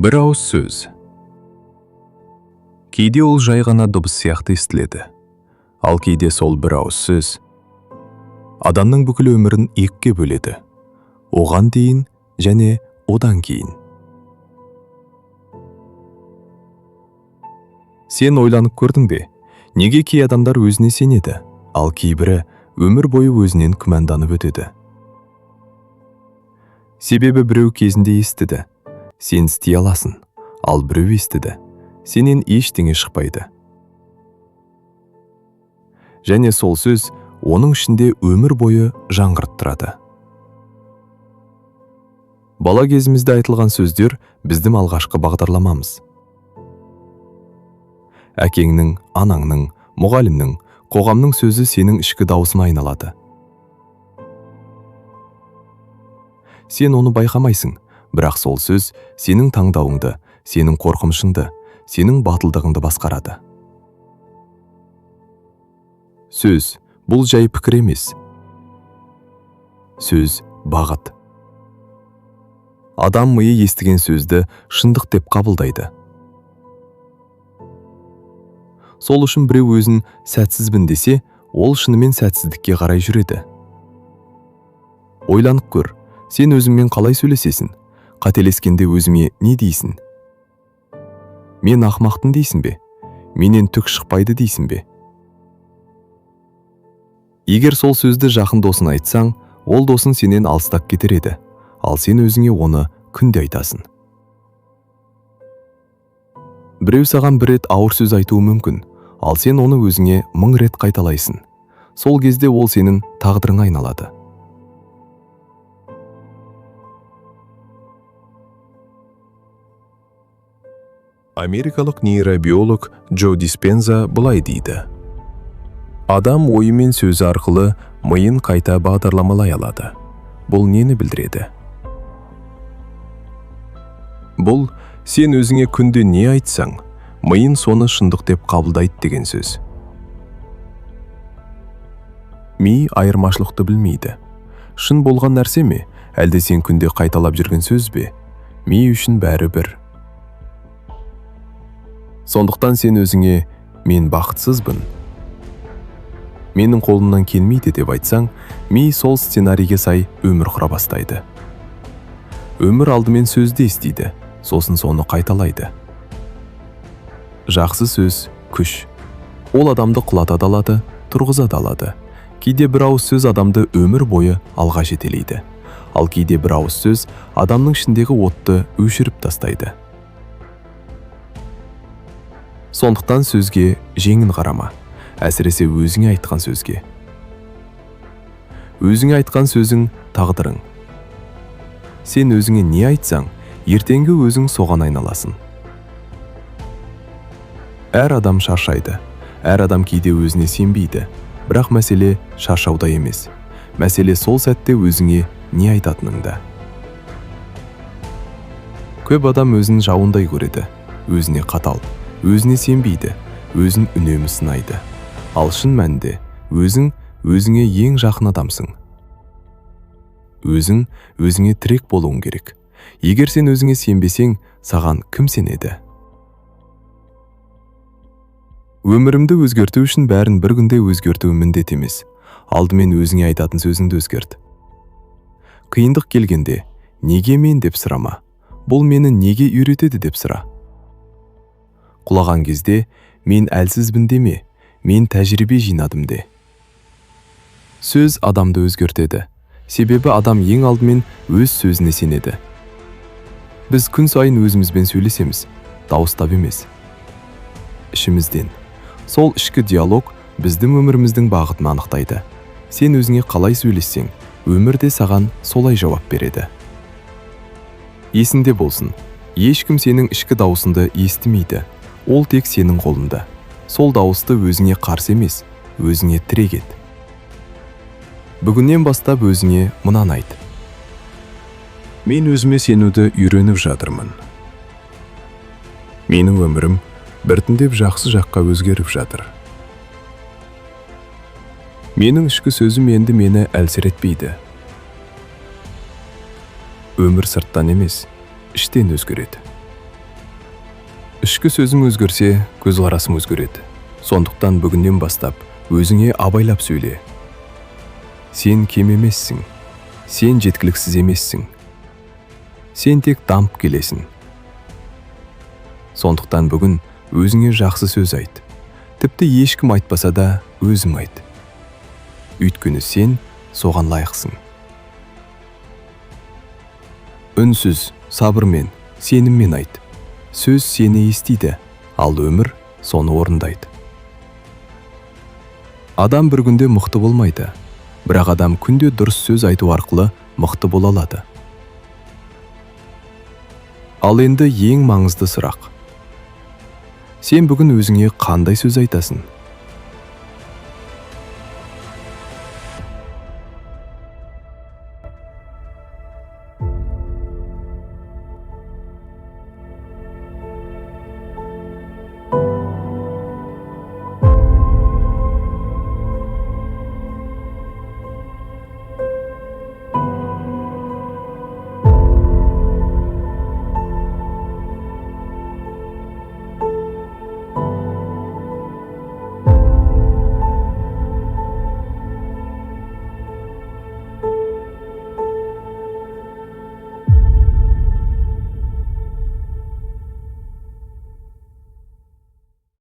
Бір ауыз сөз. Кейде ол жай ғана дыбыс сияқты естіледі. Ал кейде сол бір ауыз сөз адамның бүкіл өмірін екіге бөледі. Оған дейін және одан кейін. Сен ойланып көрдің бе? Неге кей адамдар өзіне сенеді, ал кейбірі өмір бойы өзінен күмәнданып өтеді? Себебі біреу кезінде естіді, сен істей аласың, ал біреу естіді, сенен ештеңе шықпайды. Және сол сөз оның ішінде өмір бойы жаңғырып тұрады. Бала кезімізде айтылған сөздер біздің алғашқы бағдарламамыз. Әкеңнің, анаңның, мұғалімнің, қоғамның сөзі сенің ішкі даусына айналады. Сен оны байқамайсың, бірақ сол сөз сенің таңдауыңды, сенің қорқынышыңды, сенің батылдығыңды басқарады. Сөз бұл жай пікір емес. Сөз бағыт. Адам миы естіген сөзді шындық деп қабылдайды. Сол үшін біреу өзін сәтсізбін десе, ол шынымен сәтсіздікке қарай жүреді. Ойланып көр, сен өзіңмен қалай сөйлесесің? Қателескенде өзіңе не дейсің? Мен ақымақпын дейсің бе? Менен түк шықпайды дейсің бе? Егер сол сөзді жақын досына айтсаң, ол досың сенен алыстап кетер еді, ал сен өзіңе оны күнде айтасың. Біреу саған бір рет ауыр сөз айтуы мүмкін, ал сен оны өзіңе 1000 рет қайталайсың. Сол кезде ол сенің тағдырыңа айналады. Америкалық нейробиолог Джо Диспенза былай дейді: адам ойы мен сөзі арқылы миын қайта бағдарламалай алады. Бұл нені білдіреді? Бұл сен өзіңе күнде не айтсаң, миын соны шындық деп қабылдайды деген сөз. Ми айырмашылықты білмейді. Шын болған нәрсе ме, әлде сен күнде қайталап жүрген сөз бе? Ми үшін бәрі бір. Сондықтан сен өзіңе мен бақытсызбын, менің қолымнан келмейді деп айтсаң, ми сол сценарийге сай өмір құра бастайды. Өмір алдымен сөзді естиді, сосын соны қайталайды. Жақсы сөз күш. Ол адамды құлата да алады, тұрғыза да алады. Кейде бір ауыз сөз адамды өмір бойы алға жетелейді. Ал кейде бір ауыз сөз адамның ішіндегі отты өшіріп тастайды. Сондықтан сөзге жеңін қарама, әсіресе өзіңе айтқан сөзге. Өзіңе айтқан сөзің тағдырың. Сен өзіңе не айтсаң, ертеңгі өзің соған айналасың. Әр адам шаршайды, әр адам кейде өзіне сенбейді, бірақ мәселе шаршауда емес. Мәселе сол сәтте өзіңе не айтатыныңда. Көп адам өзін жауындай көреді, өзіне қатал, өзіне сенбейді, өзін үнемі сынайды. Ал шын мәнінде өзің өзіңе ең жақын адамсың. Өзің өзіңе тірек болуың керек. Егер сен өзіңе сенбесең, саған кім сенеді? Өмірімді өзгерту үшін бәрін бір күнде өзгерту міндет емес. Алдымен өзіңе айтатын сөзіңді өзгерт. Қиындық келгенде, неге мен деп сұрама. Бұл мені неге үйретеді деп сұра. Құлаған кезде, мен әлсізбін деме, мен тәжірибе жинадым де. Сөз адамды өзгертеді, себебі адам ең алдымен өз сөзіне сенеді. Біз күн сайын өзімізбен сөйлесеміз, дауыстап емес. Ішімізден. Сол ішкі диалог біздің өміріміздің бағытын анықтайды. Сен өзіңе қалай сөйлессең, өмірде саған солай жауап береді. Есінде болсын, ешкім сенің ішкі дауысыңды естімейді. Ол тек сенің қолында. Сол дауысты өзіңе қарсы емес, өзіңе тірек ет. Бүгіннен бастап өзіңе мынаны айт: мен өзіме сенуді үйреніп жатырмын. Менің өмірім біртіндеп жақсы жаққа өзгеріп жатыр. Менің ішкі сөзім енді мені әлсіретпейді. Өмір сырттан емес, іштен өзгереді. Ішкі сөзің өзгерсе, көзқарасың өзгереді. Сондықтан бүгіннен бастап өзіңе абайлап сөйле. Сен кем емессің. Сен жеткіліксіз емессің. Сен тек дамып келесің. Сондықтан бүгін өзіңе жақсы сөз айт. Тіпті ешкім айтпаса да өзің айт. Өйткені сен соған лайықсың. Үнсіз, сабырмен, сеніммен айт. Сөз сені естиді, ал өмір соны орындайды. Адам бір күнде мықты болмайды, бірақ адам күнде дұрыс сөз айту арқылы мықты бола алады. Ал енді ең маңызды сұрақ. Сен бүгін өзіңе қандай сөз айтасың?